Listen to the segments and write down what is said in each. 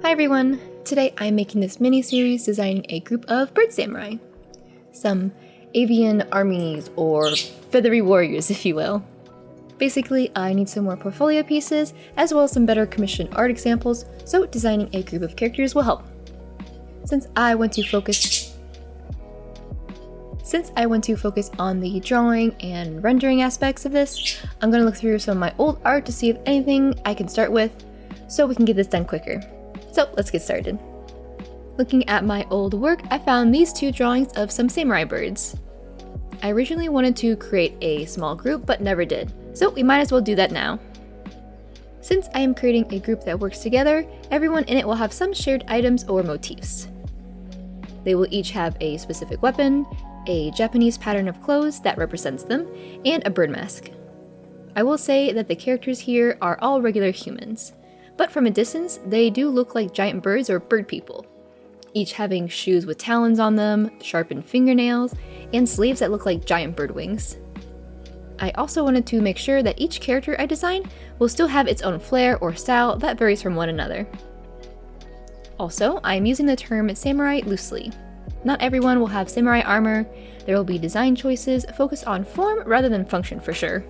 Hi everyone! Today I'm making this mini-series designing a group of bird samurai. Some avian armies, or feathery warriors if you will. Basically, I need some more portfolio pieces, as well as some better commissioned art examples, so designing a group of characters will help. Since I want to focus on the drawing and rendering aspects of this, I'm going to look through some of my old art to see if anything I can start with, so we can get this done quicker. So let's get started. Looking at my old work, I found these two drawings of some samurai birds. I originally wanted to create a small group, but never did, so we might as well do that now. Since I am creating a group that works together, everyone in it will have some shared items or motifs. They will each have a specific weapon, a Japanese pattern of clothes that represents them, and a bird mask. I will say that the characters here are all regular humans, but from a distance, they do look like giant birds or bird people, each having shoes with talons on them, sharpened fingernails, and sleeves that look like giant bird wings. I also wanted to make sure that each character I design will still have its own flair or style that varies from one another. Also, I am using the term samurai loosely. Not everyone will have samurai armor, there will be design choices focused on form rather than function for sure.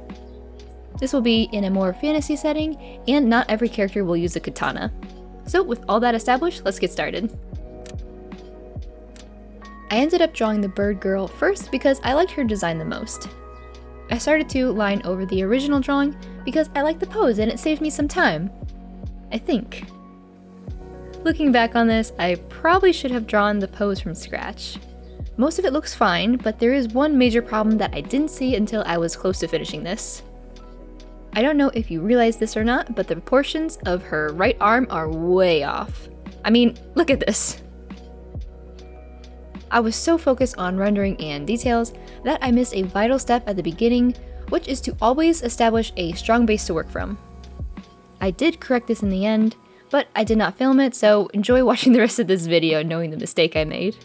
This will be in a more fantasy setting, and not every character will use a katana. So with all that established, let's get started. I ended up drawing the bird girl first because I liked her design the most. I started to line over the original drawing because I liked the pose and it saved me some time. I think. Looking back on this, I probably should have drawn the pose from scratch. Most of it looks fine, but there is one major problem that I didn't see until I was close to finishing this. I don't know if you realize this or not, but the proportions of her right arm are way off. I mean, look at this. I was so focused on rendering and details that I missed a vital step at the beginning, which is to always establish a strong base to work from. I did correct this in the end, but I did not film it, so enjoy watching the rest of this video knowing the mistake I made.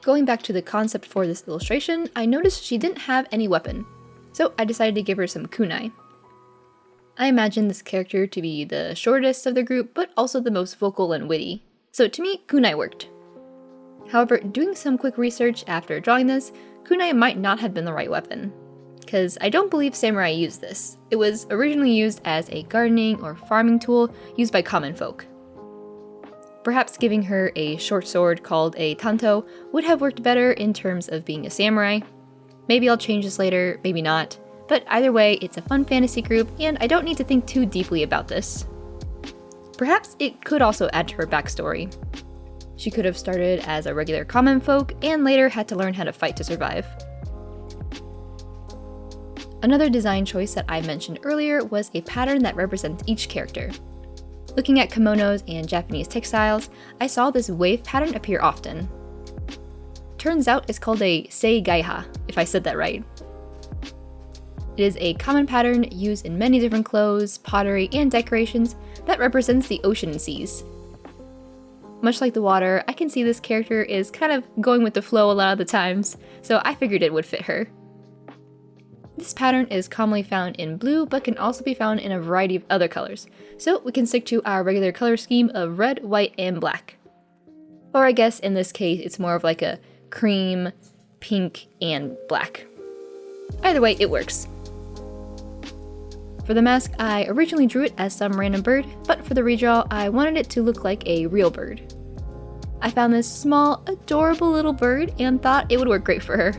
Going back to the concept for this illustration, I noticed she didn't have any weapon, so I decided to give her some kunai. I imagined this character to be the shortest of the group, but also the most vocal and witty, so to me, kunai worked. However, doing some quick research after drawing this, kunai might not have been the right weapon, because I don't believe samurai used this. It was originally used as a gardening or farming tool used by common folk. Perhaps giving her a short sword called a tanto would have worked better in terms of being a samurai. Maybe I'll change this later, maybe not, but either way, it's a fun fantasy group and I don't need to think too deeply about this. Perhaps it could also add to her backstory. She could have started as a regular common folk and later had to learn how to fight to survive. Another design choice that I mentioned earlier was a pattern that represents each character. Looking at kimonos and Japanese textiles, I saw this wave pattern appear often. Turns out it's called a seigaiha, if I said that right. It is a common pattern used in many different clothes, pottery, and decorations that represents the ocean and seas. Much like the water, I can see this character is kind of going with the flow a lot of the times, so I figured it would fit her. This pattern is commonly found in blue, but can also be found in a variety of other colors, so we can stick to our regular color scheme of red, white, and black. Or I guess in this case, it's more of like a cream, pink, and black. Either way, it works. For the mask, I originally drew it as some random bird, but for the redraw, I wanted it to look like a real bird. I found this small, adorable little bird and thought it would work great for her.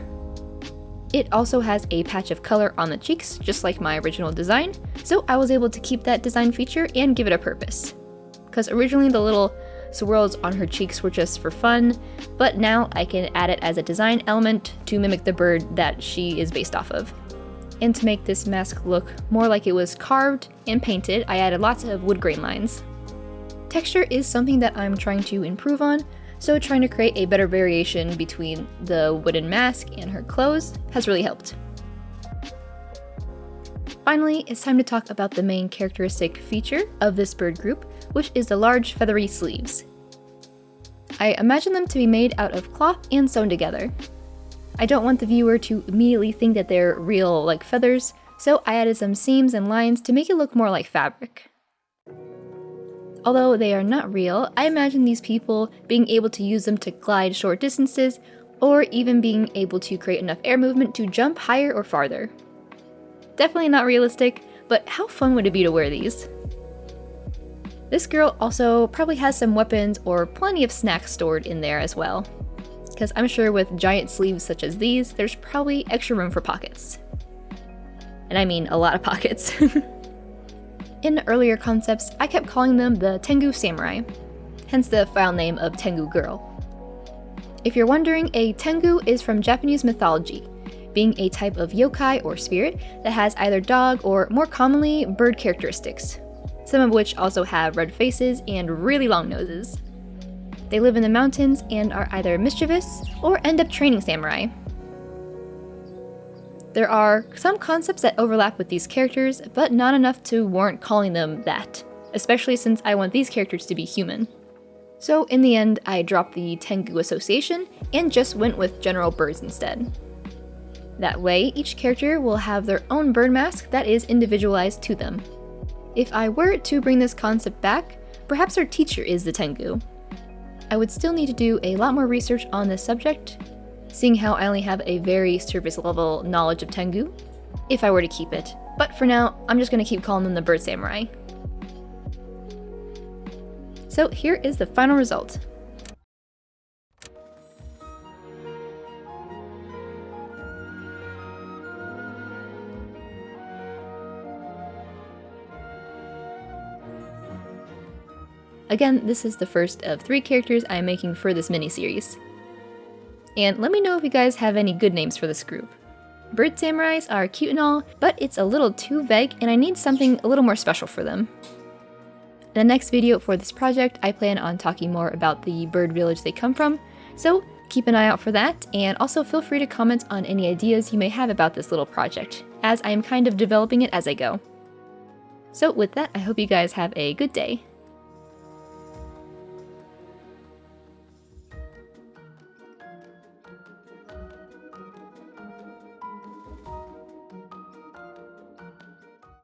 It also has a patch of color on the cheeks, just like my original design, so I was able to keep that design feature and give it a purpose. Because originally the little swirls on her cheeks were just for fun, but now I can add it as a design element to mimic the bird that she is based off of. And to make this mask look more like it was carved and painted, I added lots of wood grain lines. Texture is something that I'm trying to improve on, so trying to create a better variation between the wooden mask and her clothes has really helped. Finally, it's time to talk about the main characteristic feature of this bird group, which is the large feathery sleeves. I imagine them to be made out of cloth and sewn together. I don't want the viewer to immediately think that they're real like feathers, so I added some seams and lines to make it look more like fabric. Although they are not real, I imagine these people being able to use them to glide short distances, or even being able to create enough air movement to jump higher or farther. Definitely not realistic, but how fun would it be to wear these? This girl also probably has some weapons or plenty of snacks stored in there as well, because I'm sure with giant sleeves such as these, there's probably extra room for pockets. And I mean a lot of pockets. In earlier concepts, I kept calling them the Tengu Samurai, hence the file name of Tengu Girl. If you're wondering, a Tengu is from Japanese mythology, being a type of yokai or spirit that has either dog or, more commonly, bird characteristics, some of which also have red faces and really long noses. They live in the mountains and are either mischievous or end up training samurai. There are some concepts that overlap with these characters, but not enough to warrant calling them that, especially since I want these characters to be human. So in the end, I dropped the Tengu association and just went with general birds instead. That way, each character will have their own bird mask that is individualized to them. If I were to bring this concept back, perhaps our teacher is the Tengu. I would still need to do a lot more research on this subject, seeing how I only have a very surface level knowledge of Tengu, if I were to keep it. But for now, I'm just going to keep calling them the Bird Samurai. So here is the final result. Again, this is the first of 3 characters I'm making for this mini-series. And let me know if you guys have any good names for this group. Bird Samurais are cute and all, but it's a little too vague and I need something a little more special for them. In the next video for this project, I plan on talking more about the bird village they come from, so keep an eye out for that, and also feel free to comment on any ideas you may have about this little project, as I am kind of developing it as I go. So with that, I hope you guys have a good day.